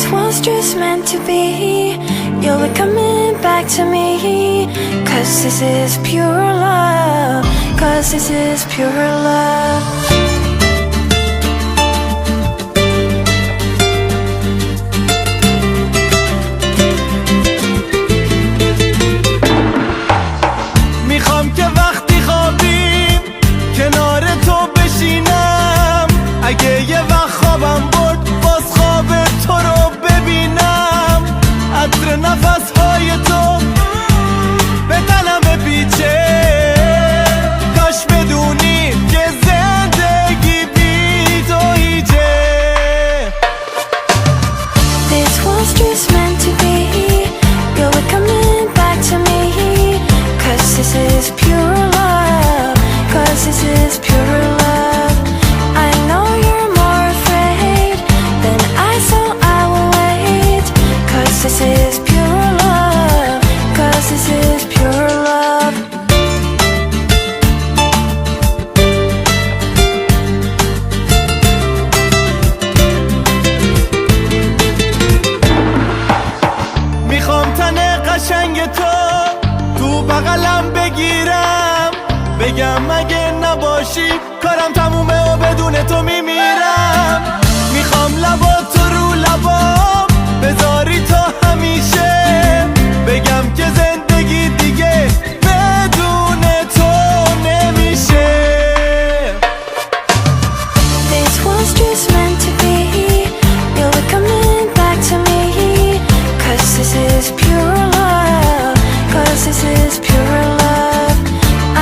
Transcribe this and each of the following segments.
This was just meant to be. You'll be coming back to me. Cause this is pure love. Cause this is pure love. میخوام که وقتی خوابیم کنار تو بشینم، اگه یه وقت خوابم برد باز خواب تو رو ببینم. عطر نفسهای تو به دلم بپیچه، کاش بدونی که زندگی بی تو هیچه. This was just meant to be. You'll be coming back to me. Cause this is pure love. Cause this is pure love. I know you're more afraid than I, so I will wait. Cause this is pure love. Cause this is pure love. میخوام تن قشنگ تو بغلم بگیرم، بگم اگه نباشی کارم تمومه و بدون تو میمیرم. میخوام لباتو رو لبام بذاری تا همیشه، بگم که زندگی دیگه بدون تو نمیشه. This was just meant to be. You'll be coming back to me. Cause this is pure love. Cause this is pure love.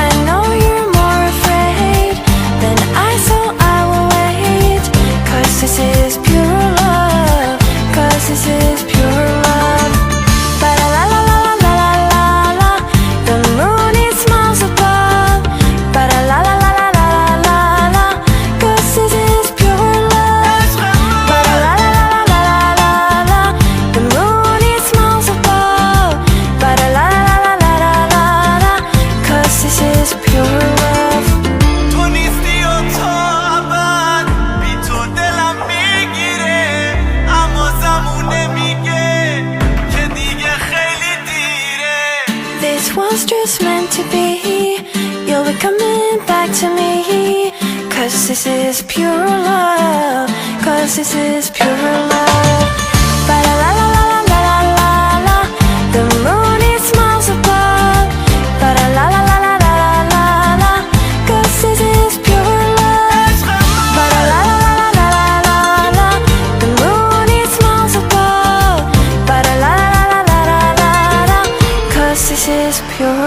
I know you're more afraid than I, so I will wait. Cause this is pure love. Cause this is pure love. Ba la la la la la la la la. The moon it smiles above. Ba la la la la la la la la. Cause this is pure love. Ba la la la la la la la. The moon it smiles above. Ba la la la la la la la. Cause this is pure love. تو نیستی و تا ابد بی تو دلم میگیره، اما زمونه میگه که دیگه خیلی دیره. This was just meant to be. You'll be coming back to me. Cause this is pure love. Cause this is pure love. Ba la la la la la la la la. The moon it smiles above. Ba la la la la la la la la. Cause this is pure love. Ba la la la la la la la. The moon it smiles above. Ba la la la la la la la. Cause this is pure